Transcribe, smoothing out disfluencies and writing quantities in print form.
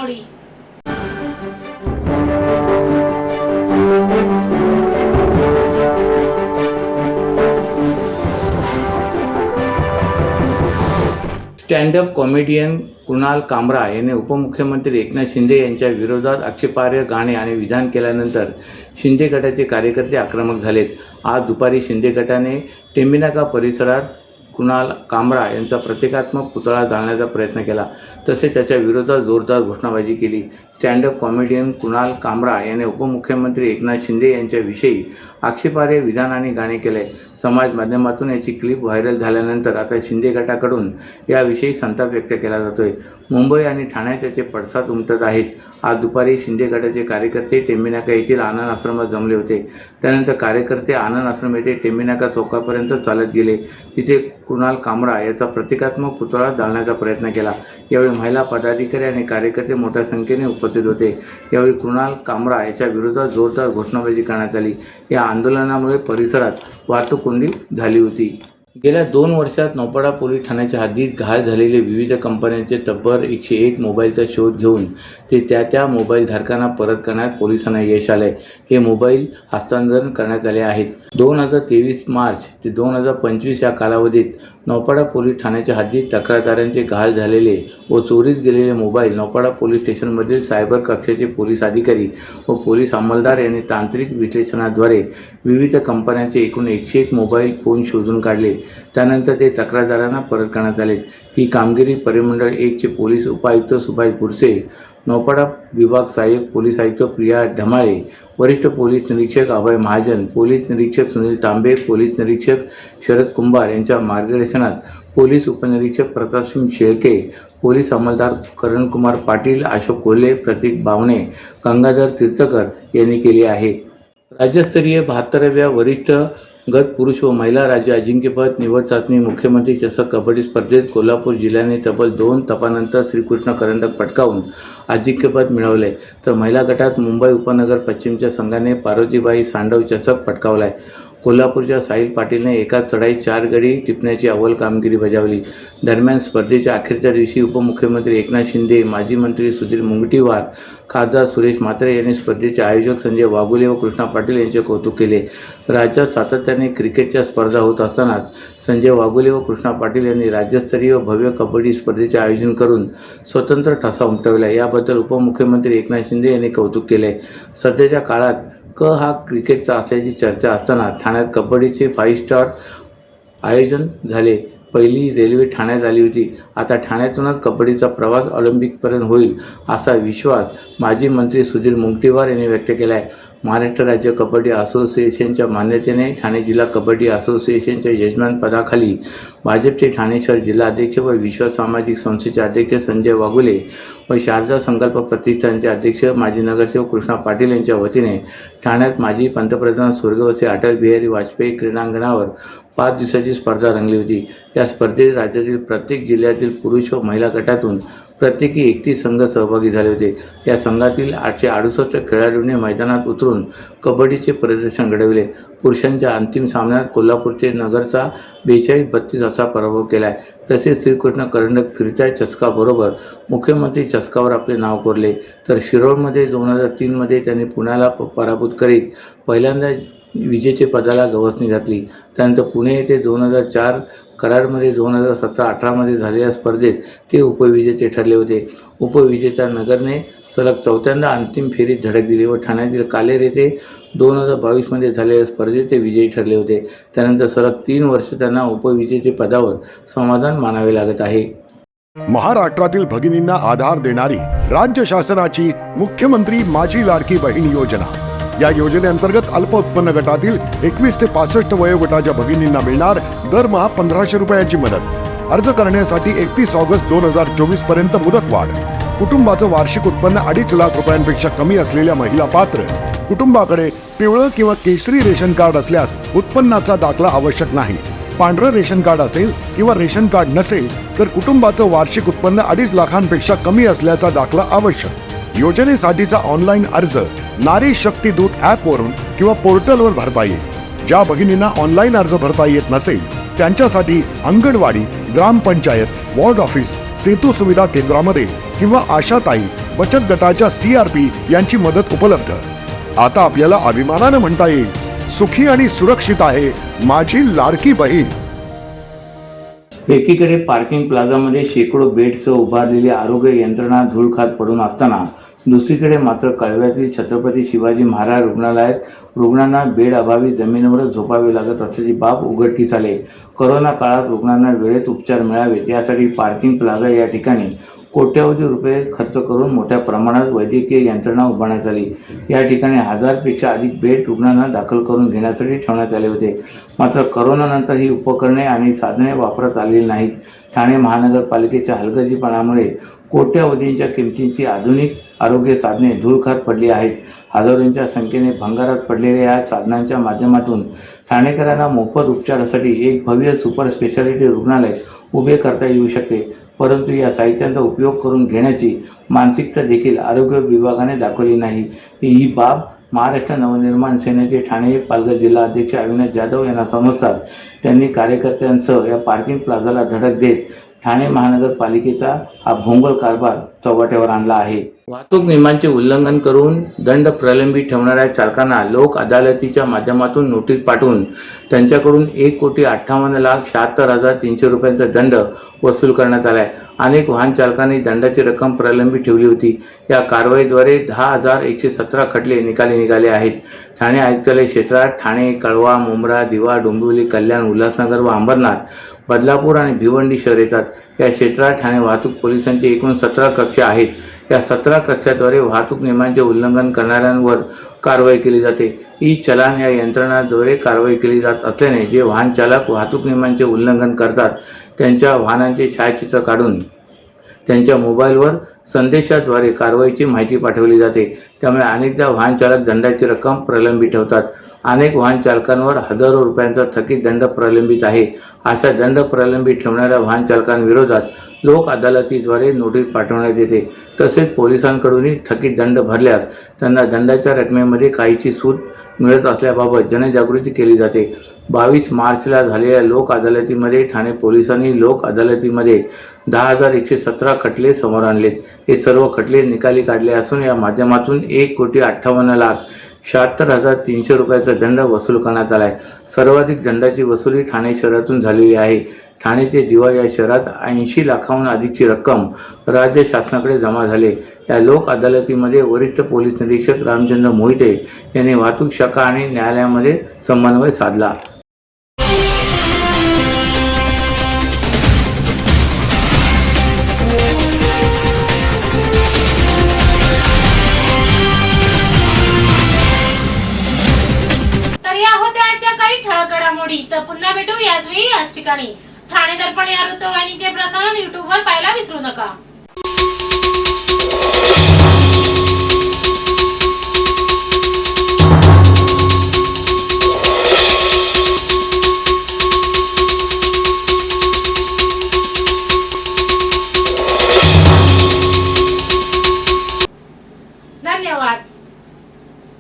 घडामोडी. Stand up comedian Kunal कामरा याने उपमुख्यमंत्री एकनाथ शिंदे यांच्या विरोधात आक्षेपार्ह गाणे आणि विधान केल्यानंतर शिंदे गटाचे कार्यकर्ते आक्रमक झालेत. आज दुपारी शिंदे गटाने टेंभीनाका परिसरात कुणाल कामरा यांचा प्रतिकात्मक पुतळा जाळण्याचा प्रयत्न केला. तसेच त्याच्या विरोधात जोरदार घोषणाबाजी केली. स्टँडअप कॉमेडियन कुणाल कामरा याने उपमुख्यमंत्री एकनाथ शिंदे यांच्याविषयी आक्षेपार्ह विधान आणि गाणे केले. समाज माध्यमातून याची क्लिप व्हायरल झाल्यानंतर आता शिंदे गटाकडून याविषयी संताप व्यक्त केला जातोय. मुंबई आणि ठाण्यात त्याचे पडसाद उमटत आहेत. आज दुपारी शिंदे गटाचे कार्यकर्ते टेंभीनाका येथील आनंद आश्रमात जमले होते. त्यानंतर कार्यकर्ते आनंद आश्रम येथे टेंभीनाका चौकापर्यंत चालत गेले. तिथे कुणाल कामरा याचा प्रतिकात्मक पुतळा जाळण्याचा प्रयत्न केला. यावेळी महिला पदाधिकारी आणि कार्यकर्ते मोठ्या संख्येने उपस्थित होते. यावेळी कुणाल कामरा याच्या विरोधात जोरदार घोषणाबाजी करण्यात आली. या आंदोलनामुळे परिसरात वाहतूक कोंडी झाली होती. गेल्या 2 वर्षात नौपाडा पोलीस ठाण्याच्या हद्दीत घायल झालेले विविध कंपन्यांचे तब्बल 101 मोबाईलचा शोध घेऊन ते त्या मोबाईल धारकांना परत करण्यात पोलिसांना यश आले. हे मोबाईल हस्तांतरण करण्यात आले आहेत. 2023 मार्च ते 2025 या कालावधीत नौपाडा पोलीस ठाण्याच्या हद्दीत तक्रारदारांचे घायल झालेले व चोरीस गेलेले मोबाईल नौपाडा पोलीस स्टेशनमधील सायबर कक्षाचे पोलीस अधिकारी व पोलीस अंमलदार यांनी तांत्रिक विश्लेषणाद्वारे विविध कंपन्यांचे एकूण 101 मोबाईल फोन शोधून काढले. त्यानंतर ते तक्रारदारांना परत करण्यात आले. ही कामगिरी परिमंडळ 1 चे पोलीस उपायुक्त सुभाष बुरसे, नौपाडा विभाग सहाय्यक पोलीस आयुक्त प्रिया ढमाळे, वरिष्ठ पोलीस निरीक्षक अभय महाजन, पोलीस निरीक्षक सुनील तांबे, पोलीस निरीक्षक शरद कुंभार यांच्या मार्गदर्शनात पोलीस उपनिरीक्षक प्रतापसिंग शेळके, पोलीस अंमलदार करणकुमार पाटील, अशोक कोल्हे, प्रतीक बावणे, गंगाधर तीर्थकर यांनी केली आहे. राज्यस्तरीय 72व्या वरिष्ठ गट पुरुष व महिला राज्य अजिंक्यपद निवड चाचणी मुख्यमंत्री चषक कबड्डी स्पर्धेत कोल्हापूर जिल्ह्याने तब्बल 2 तपानंतर श्रीकृष्ण करंडक पटकावून अजिंक्यपद मिळवले. तर महिला गटात मुंबई उपनगर पश्चिमच्या संघाने पार्वतीबाई सांडव चषक पटकावलाय. कोल्हापूरच्या साहिल पाटीलने एकाच चढाईत 4 गडी टिपण्याची अव्वल कामगिरी बजावली. दरम्यान स्पर्धेच्या अखेरच्या दिवशी उपमुख्यमंत्री एकनाथ शिंदे, माजी मंत्री सुधीर मुनगंटीवार, खासदार सुरेश म्हात्रे यांनी स्पर्धेचे आयोजक संजय वाघुले व कृष्णा पाटील यांचे कौतुक केले. राज्यात सातत्याने क्रिकेटच्या स्पर्धा होत असतानाच संजय वाघुले व कृष्णा पाटील यांनी राज्यस्तरीय भव्य कबड्डी स्पर्धेचे आयोजन करून स्वतंत्र ठसा उमटवला. याबद्दल उपमुख्यमंत्री एकनाथ शिंदे यांनी कौतुक केले. सध्याच्या काळात हा क्रिकेटचा असल्याची चर्चा असताना ठाण्यात कबड्डीचे 5 स्टार आयोजन झाले. पहिली रेल्वे ठाण्यात आली होती. आता ठाण्यातूनच कबड्डीचा प्रवास ऑलिम्पिकपर्यंत होईल असा विश्वास माजी मंत्री सुधीर मुनगंटीवार यांनी व्यक्त केला आहे. महाराष्ट्र राज्य कबड्डी असोसिएशनच्या मान्यतेने ठाणे जिल्हा कबड्डी असोसिएशनच्या यजमानपदाखाली भाजपचे ठाणे शहर जिल्हाध्यक्ष व विश्वास सामाजिक संस्थेचे अध्यक्ष संजय वाघुले व शारदा संकल्प प्रतिष्ठानचे अध्यक्ष माजी नगरसेवक कृष्णा पाटील यांच्या वतीने ठाण्यात माजी पंतप्रधान स्वर्गवासी अटल बिहारी वाजपेयी क्रीडांगणावर 5 दिवसाची स्पर्धा रंगली होती. या स्पर्धेत राज्यातील प्रत्येक जिल्ह्यातील पुरुष व महिला गटातून प्रत्येकी 31 संघ सहभागी झाले होते. या संघातील 868 खेळाडूंनी मैदानात उतरून कबड्डीचे प्रदर्शन घडविले. पुरुषांच्या अंतिम सामन्यात कोल्हापूरचे नगरचा 42-32 असा पराभव केला. तसेच श्रीकृष्ण करंडक फिरत्या चषकाबरोबर मुख्यमंत्री चषकावर आपले नाव कोरले. तर शिरोळमध्ये 2003 मध्ये त्यांनी पुण्याला पराभूत करीत पहिल्यांदा विजेचे पदाला गवसणी घातली. त्यानंतर पुणे येथे 2004, कराडमध्ये 2017-18 मध्ये झालेल्या स्पर्धेत ते उपविजेते ठरले होते. उपविजेत्या नगरने सलग 4थ्यांदा अंतिम फेरीत धडक दिली व ठाण्यातील कालेर येथे 2022 मध्ये झालेल्या स्पर्धेत ते विजयी ठरले होते. त्यानंतर सलग 3 वर्ष त्यांना उपविजेते पदावर समाधान मानावे लागत आहे. महाराष्ट्रातील भगिनींना आधार देणारी राज्य शासनाची मुख्यमंत्री माझी लाडकी बहीण योजना. या योजनेअंतर्गत अल्प उत्पन्न गटातील 21 ते 65 वयोगटाच्या भगिनींना मिळणार दरमहा 1500 रुपयांची मदत. अर्ज करण्यासाठी 31 ऑगस्ट 2024 पर्यंत मुदतवाढ. कुटुंबाचं वार्षिक उत्पन्न 2.5 लाख रुपयांपेक्षा कमी असलेल्या महिला पात्र. कुटुंबाकडे पिवळं किंवा केशरी रेशन कार्ड असल्यास उत्पन्नाचा दाखला आवश्यक नाही. पांढरं रेशन कार्ड असेल किंवा रेशन कार्ड नसेल तर कुटुंबाचं वार्षिक उत्पन्न 2.5 लाखांपेक्षा कमी असल्याचा दाखला आवश्यक. योजनेसाठीचा ऑनलाईन अर्ज नारी शक्ती दूत ॲपवरून किंवा पोर्टलवर भरता येईल. ज्या भगिनींना ऑनलाईन अर्ज भरता येत नसेल त्यांच्यासाठी अंगणवाडी, ग्रामपंचायत, वॉर्ड ऑफिस, सेतू सुविधा केंद्रामध्ये किंवा आशाताई बचत गटाच्या CRP यांची मदत उपलब्ध. आता आपल्याला अभिमानानं म्हणता येईल, सुखी आणि सुरक्षित आहे माझी लाडकी बहीण. एकीकडे पार्किंग प्लाझामध्ये शेकडो बेडसह उभारलेली आरोग्य यंत्रणा धूळ खात पडून असताना दुसरीकडे मात्र कळव्यातील छत्रपती शिवाजी महाराज रुग्णालयात रुग्णांना बेड अभावी जमिनीवरच झोपावे लागत असल्याची बाब उघडकीस आली. कोरोना काळात रुग्णांना वेळेत उपचार मिळावेत यासाठी पार्किंग प्लाझा या ठिकाणी कोट्यवधी रुपये खर्च करून मोठ्या प्रमाणात वैद्यकीय यंत्रणा उभारण्यात आली. या ठिकाणी 1000पेक्षा अधिक बेड रुग्णांना दाखल करून घेण्यासाठी ठेवण्यात आले होते. मात्र कोरोनानंतर ही उपकरणे आणि साधने वापरात आलेली नाहीत. ठाणे महानगरपालिकेच्या हलगर्जीपणामुळे कोट्यवधींच्या किमतींची आधुनिक आरोग्य साधने धूळ खात पडली आहेत. हजारोंच्या संख्येने भंगारात पडलेल्या या साधनांच्या माध्यमातून ठाणेकरांना मोफत उपचारासाठी एक भव्य सुपर स्पेशालिटी रुग्णालय उभे करता येऊ शकते. परंतु या साहित्यांचा उपयोग करून घेण्याची मानसिकता देखील आरोग्य विभागाने दाखवली नाही. ही बाब महाराष्ट्र नवनिर्माण सेनेचे ठाणे पालघर जिल्हा अध्यक्ष अविनाश जाधव यांना समजतात. त्यांनी कार्यकर्त्यांसह या पार्किंग प्लाझाला धडक देत ठाणे महानगरपालिकेचा हा भोंगळ कारभार चव्हाट्यावर आणला आहे. वाहतूक नियमांचे उल्लंघन करून दंड प्रलंबित ठेवणाऱ्या चालकांना लोक अदालतीच्या माध्यमातून नोटीस पाठवून त्यांच्याकडून 1,78,76,300 रुपयांचा दंड वसूल करण्यात आला आहे. अनेक वाहन चालकांनी दंडाची रक्कम प्रलंबित ठेवली होती. या कारवाईद्वारे 10,117 खटले निकाली निघाले आहेत. ठाणे आयुक्तालय क्षेत्रात ठाणे, कळवा, मुंब्रा, दिवा, डोंबिवली, कल्याण, उल्हासनगर व अंबरनाथ, बदलापूर आणि भिवंडी शहर येतात. या क्षेत्रात ठाणे वाहतूक पोलिसांचे एकूण 17 कक्षा आहेत. या 17 कक्षाद्वारे वाहतूक नियमांचे उल्लंघन करणाऱ्यांवर कारवाई केली जाते. ई-चलान या यंत्रणाद्वारे कारवाई केली जात असल्याने जे वाहन चालक वाहतूक नियमांचे उल्लंघन करतात त्यांच्या वाहनांचे छायाचित्र काढून त्यांच्या मोबाईलवर संदेशाद्वारे कारवाईची माहिती पाठवली जाते. त्यामुळे अनेकदा वाहन चालक दंडाची रक्कम प्रलंबित ठेवतात. अनेक वाहन चालकांवर हजारो रुपयांचा थकीत दंड प्रलंबित आहे. अशा दंड प्रलंबित ठेवणाऱ्या वाहन चालकांविरोधात लोक अदालतीद्वारे नोटीस पाठवण्यात येते. तसेच पोलिसांकडूनही थकीत दंड भरल्यास त्यांना दंडाच्या रकमेमध्ये काहीची सूट मिळत असल्याबाबत जनजागृती केली जाते. 22 मार्चला झालेल्या लोक अदालतीमध्ये ठाणे पोलिसांनी लोक अदालतीमध्ये 10,117 खटले समोर आणलेत. हे सर्व खटले निकाली काढले असून या माध्यमातून 1,58,76,300 रुपयाचा दंड वसूल करण्यात आला आहे. सर्वाधिक दंडाची वसुली ठाणे शहरातून झालेली आहे. ठाणे ते दिवा या शहरात 80 लाखांहून अधिकची रक्कम राज्य शासनाकडे जमा झाली. या लोक अदालतीमध्ये वरिष्ठ पोलीस निरीक्षक रामचंद्र मोहिते यांनी वाहतूक शाखा आणि न्यायालयामध्ये समन्वय साधला. तर या होत्या आजच्या काही ठळक घडामोडी. तर पुन्हा भेटू याच वेळी याच ठिकाणी. ठाणे दर्पण या वृत्तवाहिनीचे प्रसारण YouTube वर पाहायला विसरू नका.